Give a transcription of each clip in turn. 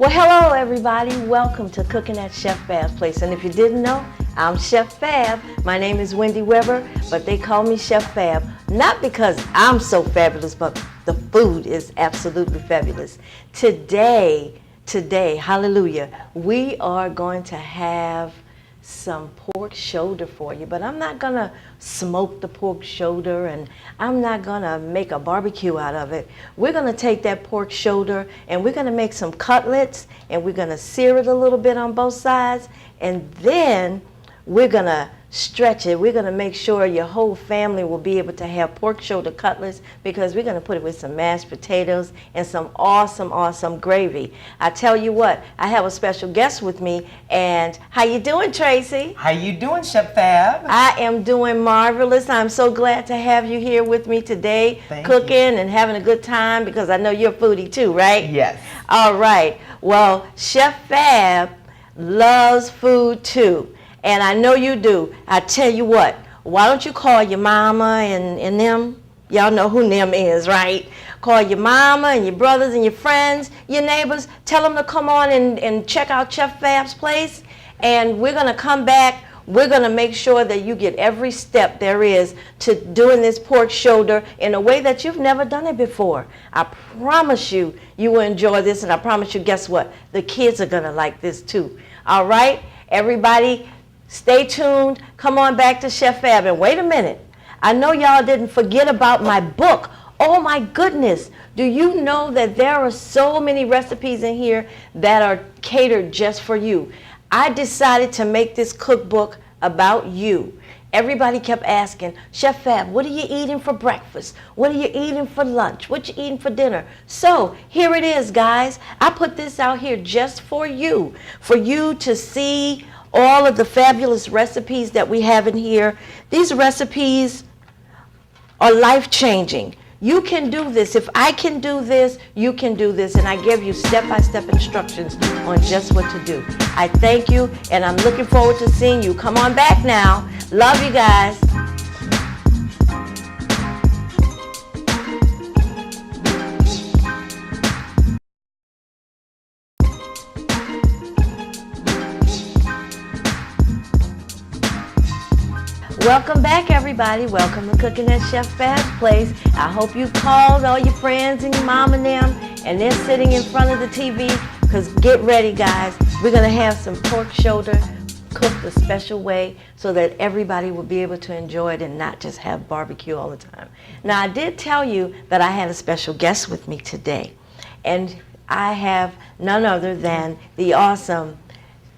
Well, hello everybody. Welcome to Cooking at Chef Fab's Place. And if you didn't know, I'm Chef Fab. My name is Wendy Weber, but they call me Chef Fab. Not because I'm so fabulous, but the food is absolutely fabulous. Today, hallelujah, we are going to have some pork shoulder for you, but I'm not gonna smoke the pork shoulder and I'm not gonna make a barbecue out of it. We're gonna take that pork shoulder and we're gonna make some cutlets and we're gonna sear it a little bit on both sides, and then we're gonna stretch it. We're gonna make sure your whole family will be able to have pork shoulder cutlets, because we're gonna put it with some mashed potatoes and some awesome gravy. I tell you what, I have a special guest with me. And how you doing, Tracy? How you doing, Chef Fab? I am doing marvelous. I'm so glad to have you here with me today, cooking and having a good time, because I know you're a foodie too, right? Yes. All right. Well, Chef Fab loves food too. And I know you do. I tell you what, why don't you call your mama and them? Y'all know who them is, right? Call your mama and your brothers and your friends, your neighbors. Tell them to come on and check out Chef Fab's place. And we're going to come back. We're going to make sure that you get every step there is to doing this pork shoulder in a way that you've never done it before. I promise you, you will enjoy this. And I promise you, guess what? The kids are going to like this too. All right? Everybody, stay tuned. Come on back to Chef Fab. And wait a minute. I know y'all didn't forget about my book. Oh my goodness. Do you know that there are so many recipes in here that are catered just for you? I decided to make this cookbook about you. Everybody kept asking, Chef Fab, what are you eating for breakfast? What are you eating for lunch? What you eating for dinner? So here it is, guys. I put this out here just for you to see all of the fabulous recipes that we have in here. These recipes are life-changing. You can do this. If I can do this, you can do this. And I give you step-by-step instructions on just what to do. I thank you, and I'm looking forward to seeing you. Come on back now. Love you guys. Welcome back, everybody. Welcome to Cooking at Chef Fab's Place. I hope you called all your friends and your mom and them, and they're sitting in front of the TV, because get ready, guys. We're going to have some pork shoulder cooked a special way so that everybody will be able to enjoy it and not just have barbecue all the time. Now, I did tell you that I had a special guest with me today, and I have none other than the awesome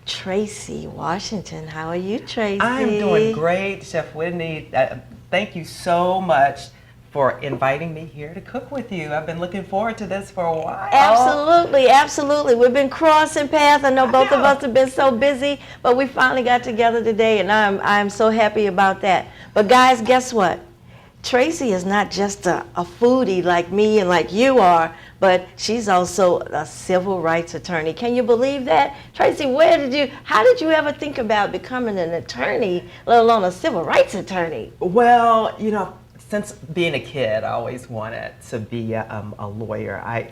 Tracey Washington. How are you, Tracey? I'm doing great, Chef Wendy. Thank you so much for inviting me here to cook with you. I've been looking forward to this for a while. Absolutely. We've been crossing paths. I know both of us have been so busy, but we finally got together today, and I'm so happy about that. But guys, guess what? Tracey is not just a foodie like me and like you are, but she's also a civil rights attorney. Can you believe that? Tracey, how did you ever think about becoming an attorney, let alone a civil rights attorney? Well, you know, since being a kid, I always wanted to be a lawyer. I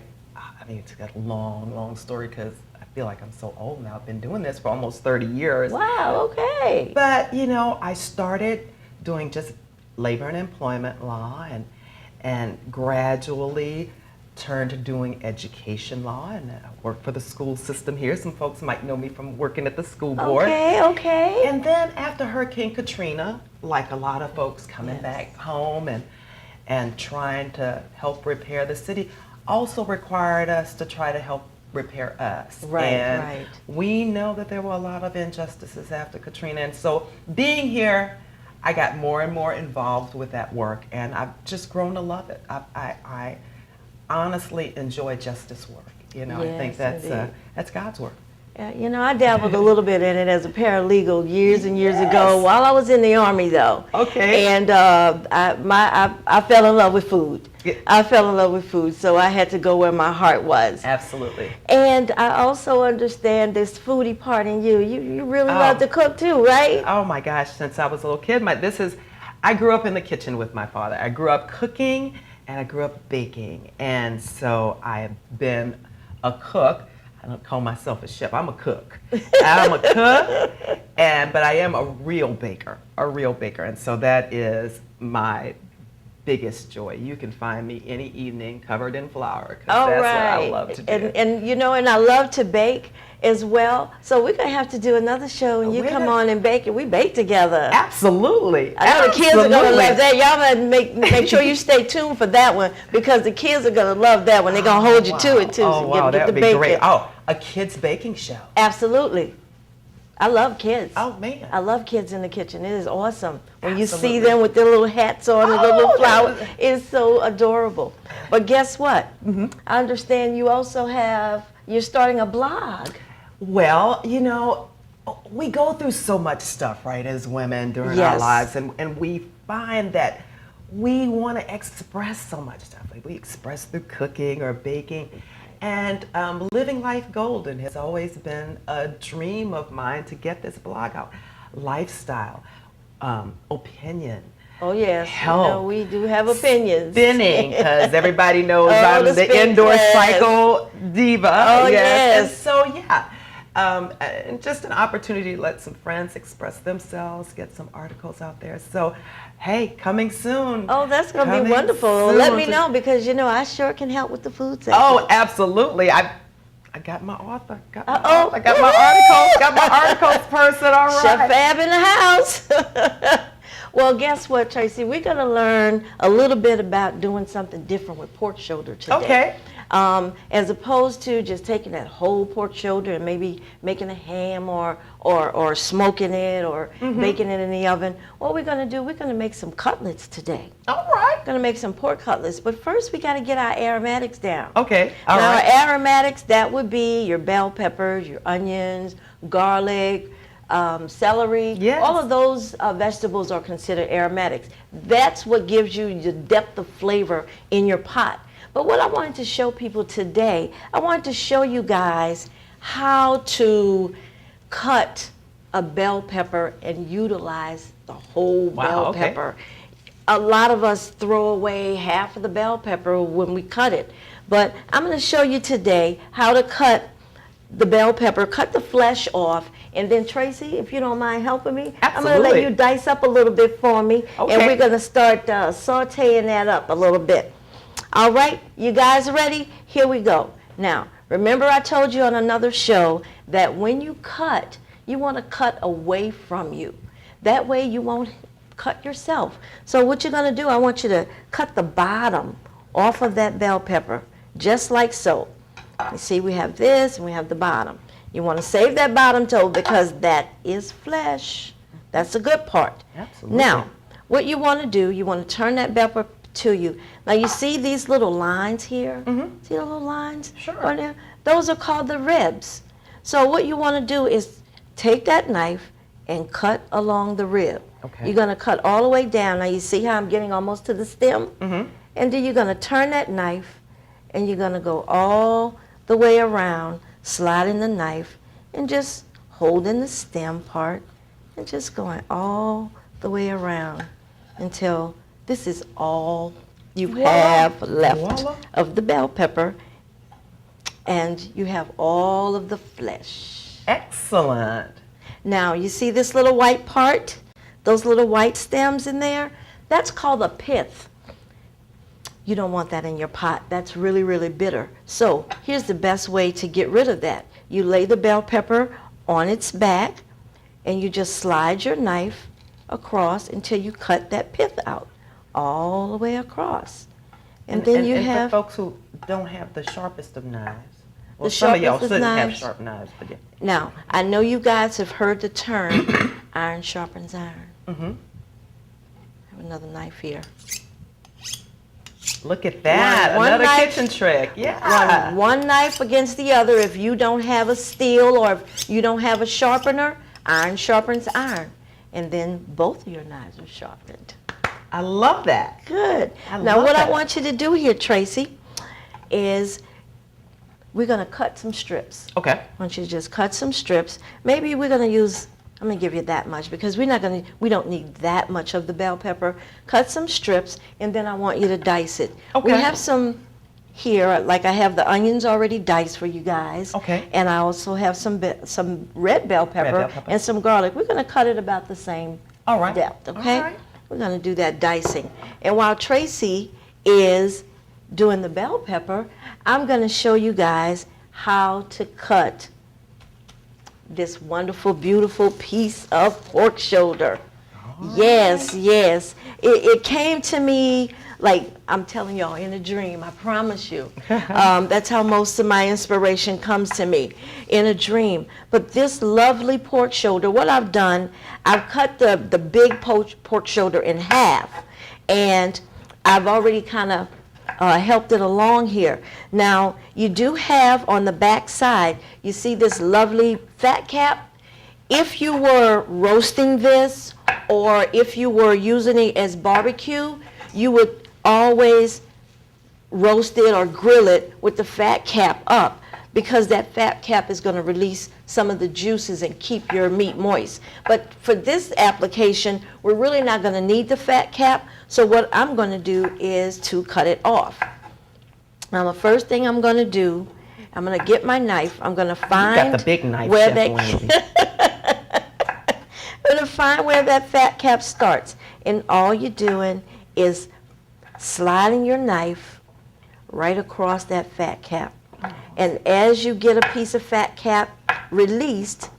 mean, it's a long story, because I feel like I'm so old now. I've been doing this for almost 30 years. Wow, okay. But, you know, I started doing just labor and employment law, and gradually turned to doing education law, and I work for the school system here. Some folks might know me from working at the school board. Okay. And then after Hurricane Katrina, like a lot of folks coming back home and trying to help repair the city, also required us to try to help repair us. Right. We know that there were a lot of injustices after Katrina, and so being here, I got more and more involved with that work, and I've just grown to love it. I honestly enjoy justice work. You know, yes, I think that's God's work. You know, I dabbled a little bit in it as a paralegal years and years ago while I was in the Army, though. Okay. And I fell in love with food. Yeah. I fell in love with food, so I had to go where my heart was. Absolutely. And I also understand this foodie part in you. You really love to cook too, right? Oh my gosh, since I was a little kid, I grew up in the kitchen with my father. I grew up cooking and I grew up baking, and so I have been a cook. I don't call myself a chef. I'm a cook. I'm a cook, but I am a real baker, and so that is my biggest joy. You can find me any evening covered in flour, because All that's right. what I love to do. And you know, and I love to bake as well. So we're gonna have to do another show, and you come on and bake, and we bake together. Absolutely. I know the kids are gonna love that. Y'all better make sure you stay tuned for that one, because the kids are gonna love that one. They're gonna hold you to it too. Oh, so wow, get that would the be bacon. great. Oh, a kids baking show. Absolutely. I love kids. Oh, man. I love kids in the kitchen. It is awesome. When you see Absolutely. them with their little hats on and their little Oh, flowers, it is so adorable. But guess what? Mm-hmm. I understand you also you're starting a blog. Well, you know, we go through so much stuff, right, as women during our Yes. lives, and we find that we want to express so much stuff. Like we express through cooking or baking. And living life golden has always been a dream of mine to get this blog out. Lifestyle, opinion, Oh yes, health, you know, we do have opinions. spinning, because everybody knows Oh, I'm the the spin indoor class. cycle diva. Oh, yes. And so yeah, and just an opportunity to let some friends express themselves, get some articles out there. So, hey, coming soon. Oh, that's going to be Coming wonderful. soon. Let me know, because you know I sure can help with the food section. Oh, absolutely. I got my author. Uh-oh. I got my articles. Got my articles person. All right. Chef Fab in the house. Well, guess what, Tracey? We're going to learn a little bit about doing something different with pork shoulder today. Okay. As opposed to just taking that whole pork shoulder and maybe making a ham or smoking it or baking it in the oven. What we're going to do, we're going to make some cutlets today. All right. We're going to make some pork cutlets. But first, we got to get our aromatics down. Okay. All Now, right. our aromatics, that would be your bell peppers, your onions, garlic, celery. Yes. All of those vegetables are considered aromatics. That's what gives you the depth of flavor in your pot. But what I wanted to show people today, I wanted to show you guys how to cut a bell pepper and utilize the whole bell okay. pepper. A lot of us throw away half of the bell pepper when we cut it. But I'm going to show you today how to cut the bell pepper, cut the flesh off, and then Tracey, if you don't mind helping me, I'm going to let Absolutely. you dice up a little bit for me, and Okay. we're going to start sauteing that up a little bit. All right, you guys ready? Here we go. Now, remember I told you on another show that when you cut, you want to cut away from you. That way you won't cut yourself. So what you're going to do, I want you to cut the bottom off of that bell pepper, just like so. You see, we have this and we have the bottom. You want to save that bottom toe because that is flesh. That's the good part. Absolutely. Now, what you want to do, you want to turn that bell pepper to you. Now you see these little lines here? See the little lines? Sure. Right there? Those are called the ribs. So what you want to do is take that knife and cut along the rib. Okay. You're going to cut all the way down. Now you see how I'm getting almost to the stem? And then you're going to turn that knife and you're going to go all the way around, sliding the knife and just holding the stem part and just going all the way around until this is all you have left Voila. of the bell pepper, and you have all of the flesh. Excellent. Now, you see this little white part? Those little white stems in there? That's called a pith. You don't want that in your pot. That's really, really bitter. So here's the best way to get rid of that. You lay the bell pepper on its back, and you just slide your knife across until you cut that pith out, all the way across. And then you have for folks who don't have the sharpest of knives. Well, The some of y'all sharpest of shouldn't have knives? sharp knives, but yeah. Now, I know you guys have heard the term iron sharpens iron. Mm-hmm. I have another knife here. Look at that. One Another knife- kitchen trick. Yeah. Run one knife against the other. If you don't have a steel or if you don't have a sharpener, iron sharpens iron. And then both of your knives are sharpened. I love that. Good. I Now love what I that. want you to do here, Tracey, is we're going to cut some strips. Okay. I want you to just cut some strips. Maybe we're going to use, I'm going to give you that much because we don't need that much of the bell pepper. Cut some strips, and then I want you to dice it. We Okay. have some here, like I have the onions already diced for you guys. Okay. And I also have some red bell pepper, and some garlic. We're going to cut it about the same All right. depth, okay? All right. We're going to do that dicing. And while Tracey is doing the bell pepper, I'm going to show you guys how to cut this wonderful, beautiful piece of pork shoulder. Yes, yes. It came to me, like I'm telling y'all, in a dream, I promise you. That's how most of my inspiration comes to me, in a dream. But this lovely pork shoulder, what I've done, I've cut the big pork shoulder in half. And I've already kind of helped it along here. Now, you do have on the back side, you see this lovely fat cap? If you were roasting this, or if you were using it as barbecue, you would always roast it or grill it with the fat cap up, because that fat cap is going to release some of the juices and keep your meat moist. But for this application, we're really not going to need the fat cap, so what I'm going to do is to cut it off. Now, the first thing I'm going to do, I'm going to get my knife. I'm going to find You got the big knife, where Chef Wendy. I'm going to find where that fat cap starts. And all you're doing is sliding your knife right across that fat cap. And as you get a piece of fat cap released,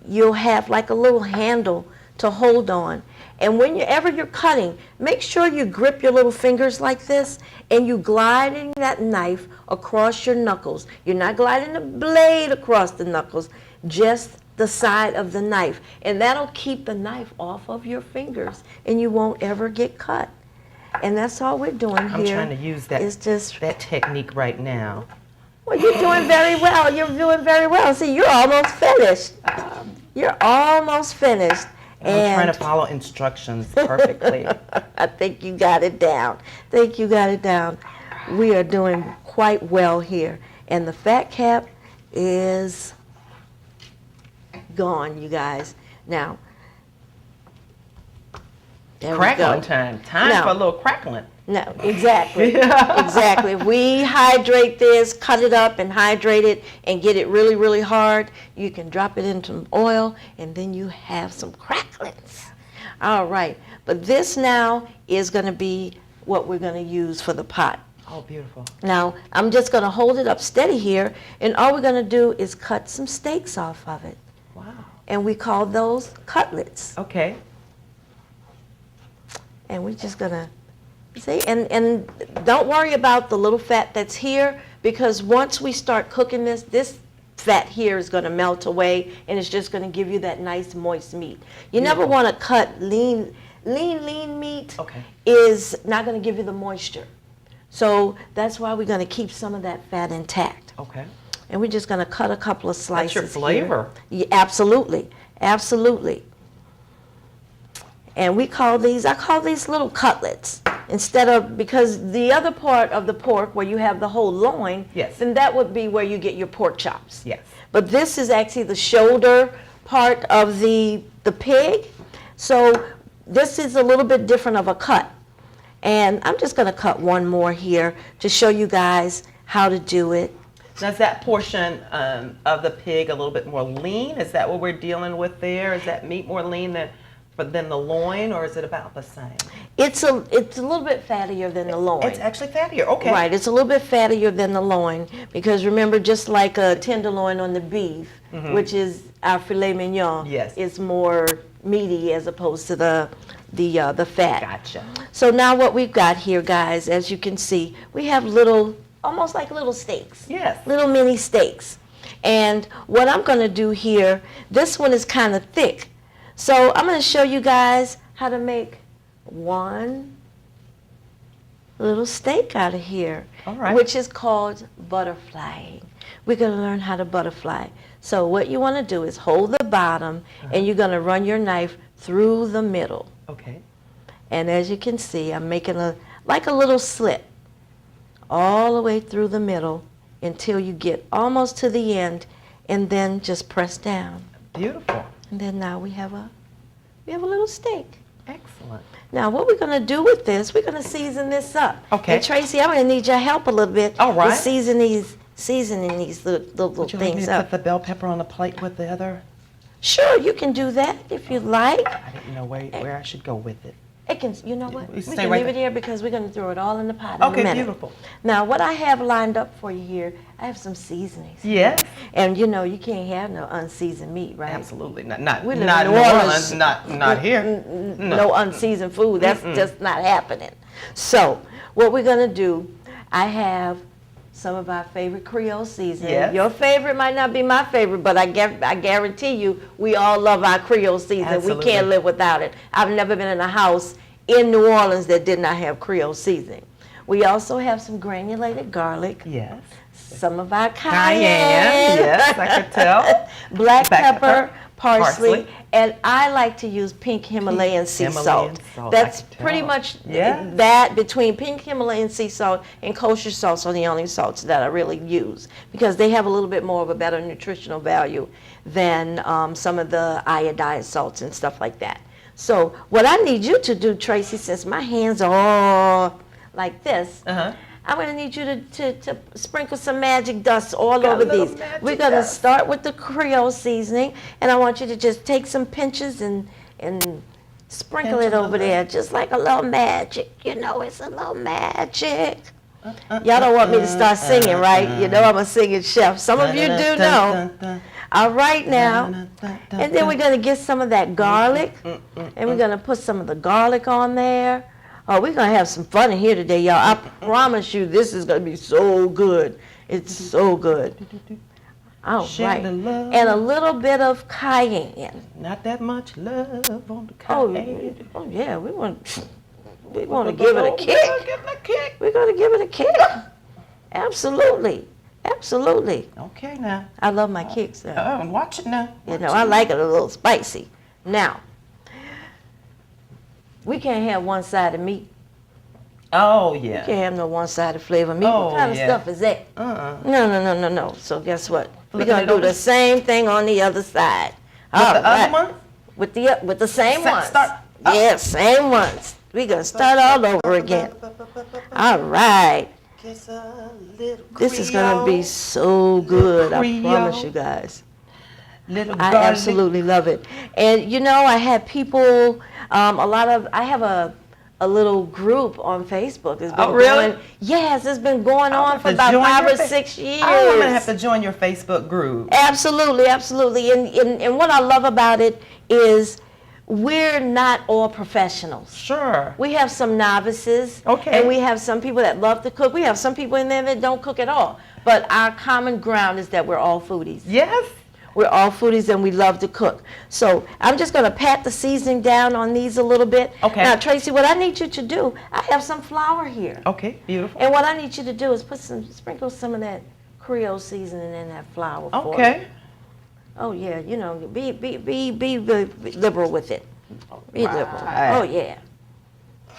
you'll have like a little handle to hold on. And whenever you're cutting, make sure you grip your little fingers like this and you gliding that knife across your knuckles. You're not gliding the blade across the knuckles, just the side of the knife. And that'll keep the knife off of your fingers and you won't ever get cut. And that's all we're doing here. I'm trying to use that, just that technique right now. Well, you're doing very well. You're doing very well. See, you're almost finished. You're almost finished. I'm trying to follow instructions perfectly. I think you got it down. Think you got it down. We are doing quite well here. And the fat cap is gone, you guys. Now, there Crackling we go. time. Time Now, for a little crackling. No, exactly. Exactly. If we hydrate this, cut it up and hydrate it and get it really, really hard, you can drop it into some oil and then you have some cracklings. All right. But this now is going to be what we're going to use for the pot. Oh, beautiful. Now, I'm just going to hold it up steady here, and all we're going to do is cut some steaks off of it. Wow. And we call those cutlets. Okay. And we're just going to see, and don't worry about the little fat that's here, because once we start cooking this fat here is going to melt away, and it's just going to give you that nice moist meat. You never want to cut lean meat. Okay. Is not going to give you the moisture. So that's why we're going to keep some of that fat intact. Okay. And we're just going to cut a couple of slices. That's your flavor. Here. Yeah, absolutely, absolutely. And I call these little cutlets instead of, because the other part of the pork where you have the whole loin, yes, then that would be where you get your pork chops. Yes. But this is actually the shoulder part of the pig. So this is a little bit different of a cut. And I'm just going to cut one more here to show you guys how to do it. Now, is that portion of the pig a little bit more lean? Is that what we're dealing with there? Is that meat more lean than the loin, or is it about the same? It's a little bit fattier than the loin. It's actually fattier, okay. Right, it's a little bit fattier than the loin, because remember, just like a tenderloin on the beef, which is our filet mignon, yes, is more meaty as opposed to the fat. Gotcha. So now what we've got here, guys, as you can see, we have little, almost like little steaks. Yes. Little mini steaks. And what I'm going to do here, this one is kind of thick. So I'm going to show you guys how to make one little steak out of here, all right, which is called butterflying. We're going to learn how to butterfly. So what you want to do is hold the bottom, and you're going to run your knife through the middle. Okay. And as you can see, I'm making like a little slit all the way through the middle until you get almost to the end, and then just press down. Beautiful. And then now we have a little steak. Excellent. Now, what we're going to do with this, we're going to season this up. Okay. And Tracy, I'm going to need your help a little bit. All right. With seasoning these little Would you like me things to up. put the bell pepper on the plate with the other? Sure, you can do that if you'd like. I didn't know where I should go with it. It can, you know what? You We stay can right leave it there. here because we're going to throw it all in the pot in a Okay, minute. beautiful. Now, what I have lined up for you here, I have some seasonings. Yes. And you know, you can't have no unseasoned meat, right? Absolutely. Not We live not in New New Orleans. Orleans. Not here. No unseasoned food. That's just not happening. So, what we're going to do, I have some of our favorite Creole seasoning. Yes. Your favorite might not be my favorite, but I guarantee you, we all love our Creole seasoning. Absolutely. We can't live without it. I've never been in a house in New Orleans that did not have Creole seasoning. We also have some granulated garlic. Yes. Some of our Cayenne. cayenne. Yes, I could tell. Black pepper, parsley. parsley, and I like to use pink Himalayan sea Himalayan salt. salt, That's I can pretty tell. much Yeah. that between pink Himalayan sea salt and kosher salts are the only salts that I really use because they have a little bit more of a better nutritional value than some of the iodized salts and stuff like that. So what I need you to do, Tracy, since my hands are all like this, I'm going to need you to sprinkle some magic dust all Got a over little these. magic We're going to dust. start with the Creole seasoning, and I want you to just take some pinches and sprinkle Pinch it a over little there, just like a little magic. You know, it's a little magic. Y'all don't want me to start singing, right? You know I'm a singing chef. Some of you do know. All right now. And then we're going to get some of that garlic, and we're going to put some of the garlic on there. Oh, we're going to have some fun in here today, y'all. I promise you this is going to be so good. It's so good. All Share right. the love. And a little bit of cayenne. Not that much love on the Oh, cayenne. oh yeah, we want to give it a kick. Give it a kick. We're going to give it a kick. Absolutely. Absolutely. Okay now. I love my kicks, though. Oh, watch it now. You know, I like it a little spicy. Now, we can't have one-sided meat. Oh You yeah. can't have no one-sided flavor meat. Oh, What kind of yeah. stuff is that? No. So guess what? We're Flipping going it to do over. the same thing on the other side. With All the right. other one? With the same ones. Start. Oh. Yeah, same ones. We're going to start all over again. All right. Kiss a little This is going to be so good. I promise Creole. you guys. Little I garlic. absolutely love it. And you know, I had people, I have a little group on Facebook. It's been Oh, really? Going, yes, it's been going I'll on have for to about join 5 your or fa- 6 years. Oh, I'm gonna have to join your Facebook group. Absolutely, absolutely. And what I love about it is we're not all professionals. Sure. We have some novices, Okay. and we have some people that love to cook. We have some people in there that don't cook at all. But our common ground is that we're all foodies. Yes. We're all foodies and we love to cook. So I'm just going to pat the seasoning down on these a little bit. Okay. Now, Tracy, what I need you to do, I have some flour here. Okay. Beautiful. And what I need you to do is sprinkle some of that Creole seasoning in that flour for me. Okay. Oh yeah, you know, be liberal with it. Be liberal. Right. Oh yeah.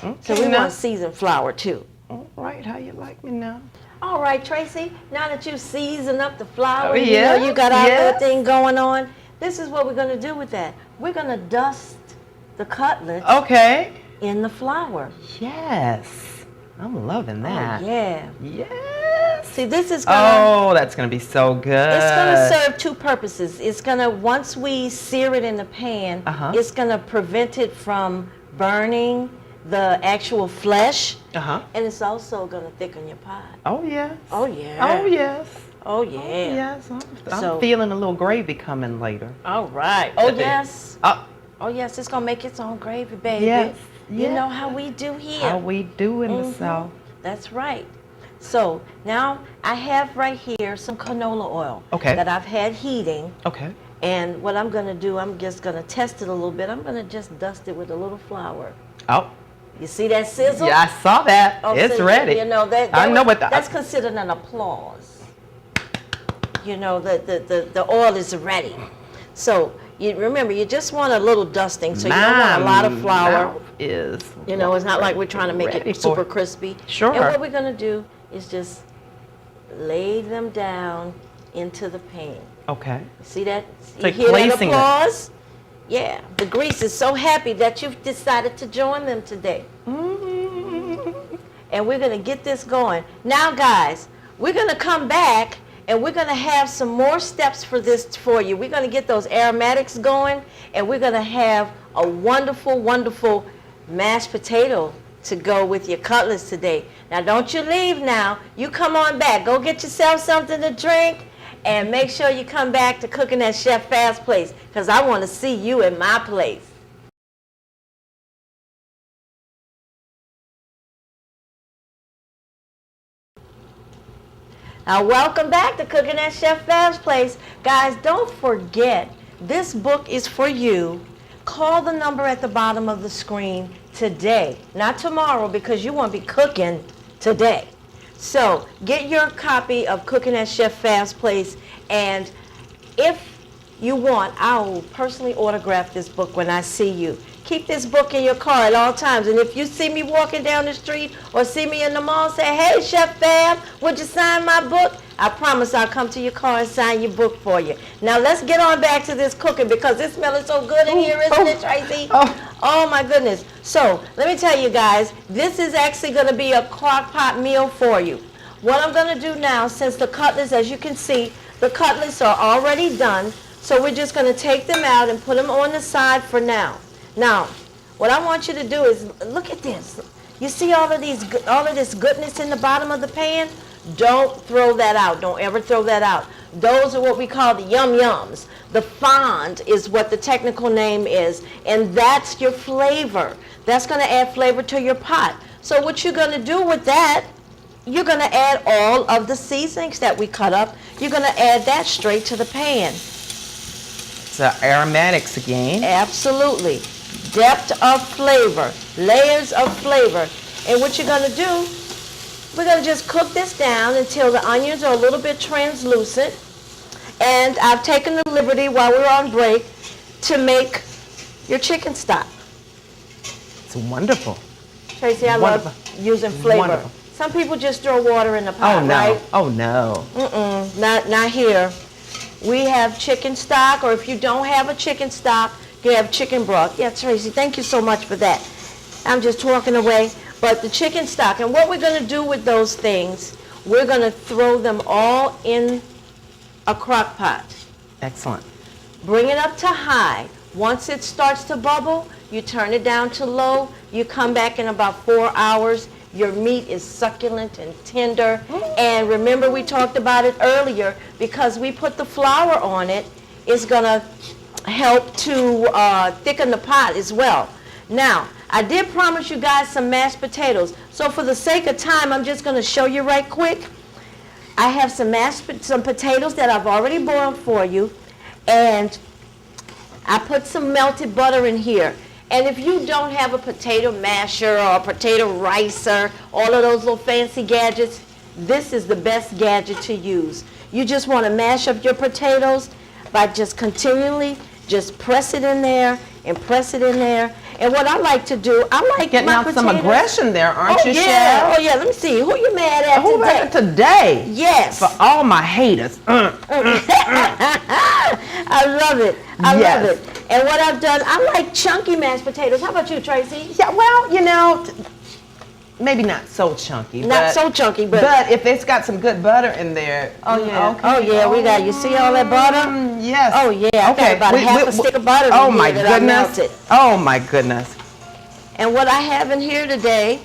Okay, So we now. want seasoned flour too. All right. How you like me now? All right, Tracy, now that you seasoned up the flour, Oh, you know, yes, you got our yes. little thing going on, this is what we're going to do with that. We're going to dust the cutlets Okay. in the flour. Yes. I'm loving that. Oh, yeah. Yes. See, this is going to, Oh, that's gonna be so good. it's going to serve two purposes. It's going to, once we sear it in the pan, it's going to prevent it from burning the actual flesh, and it's also going to thicken your pie. Oh yes. Oh, yeah. Oh yes. Oh, yeah. Oh, yes. I'm So- feeling a little gravy coming later. All right. Oh, yes. Oh, Oh, yes, it's going to make its own gravy, baby. yes. You know how we do here. How we do in the South. That's right. So now I have right here some canola oil Okay. that I've had heating. Okay. And what I'm going to do, I'm just going to test it a little bit. I'm going to just dust it with a little flour. Oh. You see that sizzle? Yeah, I saw that. Oh, It's so ready. You know, I know what that's considered an applause. You know, the oil is ready. So you remember, you just want a little dusting, so you don't want a lot of flour. Is You know, it's not like we're trying to make ready it for super it. crispy. Sure. And what we're going to do is just lay them down into the pan. Okay. See that? It's You like hear that placing it. applause? Yeah, the grease is so happy that you've decided to join them today. And we're going to get this going. Now, guys, we're going to come back and we're going to have some more steps for this for you. We're going to get those aromatics going, and we're going to have a wonderful, wonderful mashed potato to go with your cutlets today. Now, don't you leave now. You come on back. Go get yourself something to drink, and make sure you come back to Cooking at Chef Fab's place, because I want to see you in my place. Now, welcome back to Cooking at Chef Fab's place. Guys, don't forget, this book is for you. Call the number at the bottom of the screen today, not tomorrow, because you won't be cooking today. So get your copy of Cooking at Chef Fab's place, and if you want, I will personally autograph this book when I see you. Keep this book in your car at all times, and if you see me walking down the street or see me in the mall, say, "Hey, Chef Fab, would you sign my book?" I promise I'll come to your car and sign your book for you. Now let's get on back to this cooking, because it's smelling so good in here, isn't it, Tracey? Oh my goodness. So let me tell you guys, this is actually going to be a crock pot meal for you. What I'm going to do now, since the cutlets, as you can see, the cutlets are already done, so we're just going to take them out and put them on the side for now. Now, what I want you to do is look at this. You see all of this goodness in the bottom of the pan? Don't throw that out. Don't ever throw that out. Those are what we call the yum-yums. The fond is what the technical name is, and that's your flavor. That's going to add flavor to your pot. So what you're going to do with that, you're going to add all of the seasonings that we cut up. You're going to add that straight to the pan. So aromatics again. Absolutely. Depth of flavor, layers of flavor. And what you're going to do, we're going to just cook this down until the onions are a little bit translucent. And I've taken the liberty while we're on break to make your chicken stock. It's wonderful. Tracey, I love using flavor. Wonderful. Some people just throw water in the pot, right? Oh, no. Not here. We have chicken stock, or if you don't have a chicken stock, you have chicken broth. Yeah, Tracey, thank you so much for that. I'm just talking away. But the chicken stock, and what we're going to do with those things, we're going to throw them all in a crock pot. Excellent. Bring it up to high. Once it starts to bubble, you turn it down to low. You come back in about 4 hours. Your meat is succulent and tender. And remember, we talked about it earlier, because we put the flour on it, it's going to help to thicken the pot as well. Now, I did promise you guys some mashed potatoes. So for the sake of time, I'm just going to show you right quick. I have some potatoes that I've already boiled for you, and I put some melted butter in here. And if you don't have a potato masher or a potato ricer, all of those little fancy gadgets, this is the best gadget to use. You just want to mash up your potatoes by just continually just press it in there and press it in there. And what I like to do, I like getting my out potatoes. some aggression there, aren't you, yeah. Chef? Oh yeah, let me see. Who you mad at Who today? today? Yes. For all my haters. I love it. I love it. And what I've done, I like chunky mashed potatoes. How about you, Tracey? Yeah, well, you know, maybe not so chunky. Not so chunky, but if it's got some good butter in there. Oh yeah. Okay. Oh yeah, we got, you see all that butter? Yes. Oh yeah, I got about half a stick of butter in oh here my that I goodness. melted. Oh my goodness. And what I have in here today,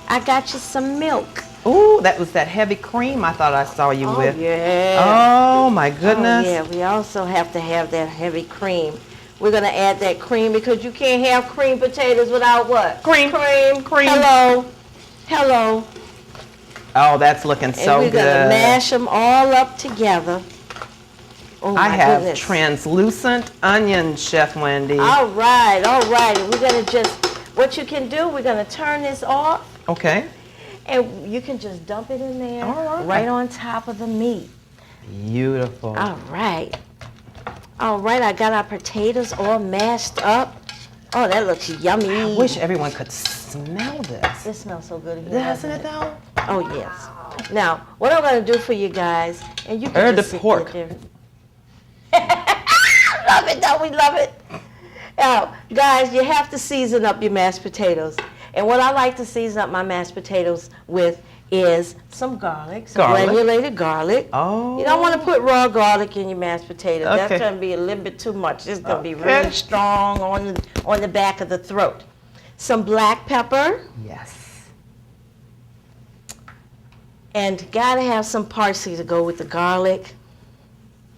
I got you some milk. Ooh, that was that heavy cream I thought I saw you with. Yeah. Oh my goodness. Oh yeah, we also have to have that heavy cream. We're going to add that cream, because you can't have cream potatoes without what? Cream. Cream. Hello. Hello. Oh, that's looking so And we're good. going to mash them all up together. Oh my I have goodness. translucent onion, Chef Wendy. All right. And we're going to just, what you can do, we're going to turn this off. Okay. And you can just dump it in there, All right on top of the meat. Beautiful. All right. All right, I got our potatoes all mashed up. Oh, that looks yummy. I wish everyone could smell this. It smells so good in here. Doesn't it though? Oh, yes. Now, what I'm going to do for you guys, and you can just sit pork. there. love it. Don't we love it? Now, guys, you have to season up your mashed potatoes. And what I like to season up my mashed potatoes with is some garlic, some granulated garlic. Oh. You don't want to put raw garlic in your mashed potatoes. Okay. That's going to be a little bit too much. It's going to be really strong on the back of the throat. Some black pepper. Yes. And got to have some parsley to go with the garlic.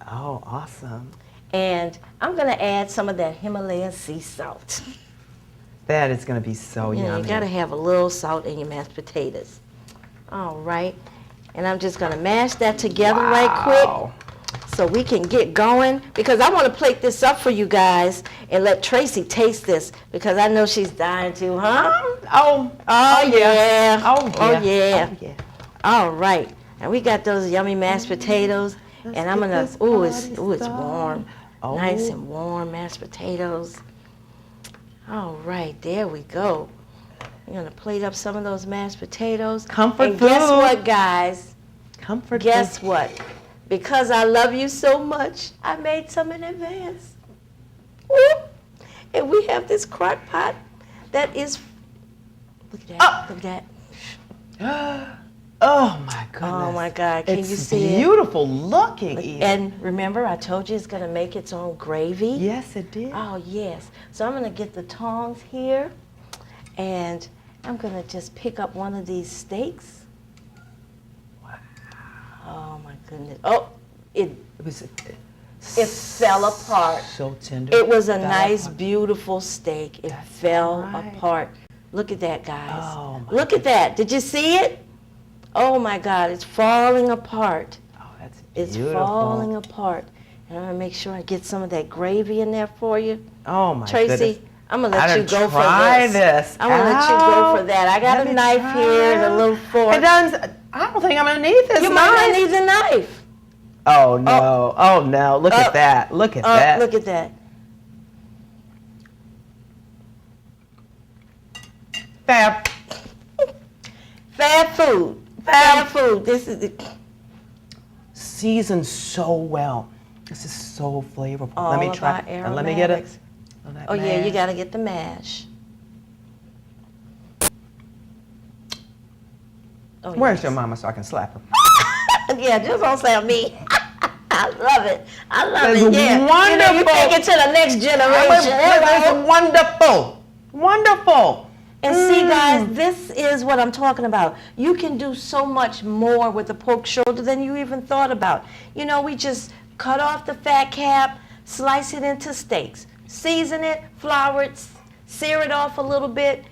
Oh, awesome. And I'm going to add some of that Himalayan sea salt. That is going to be so yummy. You got to have a little salt in your mashed potatoes. All right. And I'm just going to mash that together right quick so we can get going. Because I want to plate this up for you guys and let Tracey taste this because I know she's dying to, huh? Oh yeah. yeah. Oh, yeah. All right. And we got those yummy mashed potatoes. And I'm going to, it's warm. Oh. Nice and warm mashed potatoes. All right, there we go. We're going to plate up some of those mashed potatoes. Comfort and food. Guess what, guys? Comfort Guess food. what? Because I love you so much, I made some in advance. Whoop. And we have this crock pot that is, look at that, look at that. Oh my goodness. Oh my God, can you see It's beautiful looking. And remember, I told you it's going to make its own gravy? Yes, it did. Oh, yes. So I'm going to get the tongs here, and I'm going to just pick up one of these steaks. Wow. Oh, my goodness. Oh, it was fell apart. So tender. It was a Fell nice, apart. beautiful steak. It That's fell right. apart. Look at that, guys. Oh, my Look at that. Did you see it? Oh, my God. It's falling apart. Oh, that's It's beautiful. falling apart. And I'm going to make sure I get some of that gravy in there for you. Oh my Tracy, goodness. I'm going to let you go for try this. I'm going to let you go for that. I got Let a me knife try. here and a little fork. It doesn't, I don't think I'm going to need this You knife. might not need the knife. Oh no. Oh no. Look at that. Look at that. Look at that. Fab. Fab food. Fab food. This is the... Seasoned so well. This is so flavorful. All let me of try. our And let me get it. aromatics. Oh, yeah, you got to get the mash. Oh, Where's yes. your mama so I can slap her? Yeah, just don't slap me. I love it. I love That's it. Yeah. wonderful. You take it to the next generation. That's wonderful. Wonderful. And see, guys, this is what I'm talking about. You can do so much more with the pork shoulder than you even thought about. You know, we just cut off the fat cap, slice it into steaks, season it, flour it, sear it off a little bit,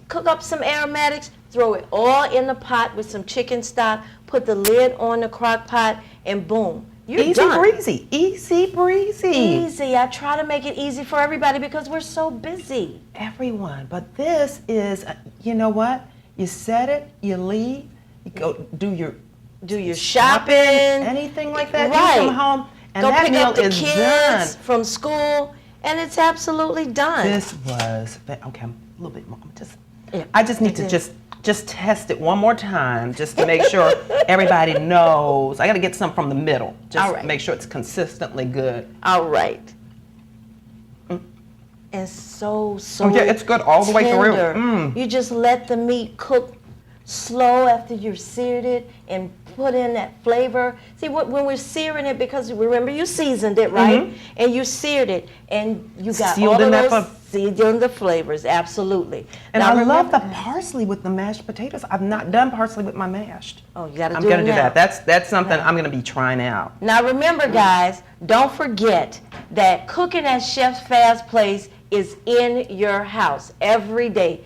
cook up some aromatics, throw it all in the pot with some chicken stock, put the lid on the crock pot, and boom. You're done. Breezy. Easy breezy. Easy. I try to make it easy for everybody because we're so busy. Everyone. But this is, you know what? You set it, you leave, you go do your shopping, anything like that. Right. You come home and go that pick meal up the is kids done. from school, and it's absolutely done. This was okay. I'm a little bit more. Yeah. I just need to just test it one more time, just to make sure everybody knows. I got to get some from the middle, just All right. make sure it's consistently good. All right. And so Oh yeah, it's good all the way through. tender. You just let the meat cook slow after you've seared it and put in that flavor. See, when we're searing it, because remember you seasoned it, right? And you seared it, and you got Sealed all in of that those sealed in the flavors, absolutely. And Now, I love the remember- parsley with the mashed potatoes. I've not done parsley with my mashed. Oh, you got to I'm do gonna it do now. that. That's something I'm gonna be trying out. Now remember, guys, don't forget that cooking at Chef Fab's place is in your house every day.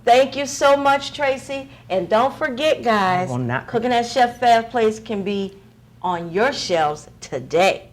Thank you so much, Tracy. And don't forget, guys, I will not cooking at Chef Fab's place can be on your shelves today.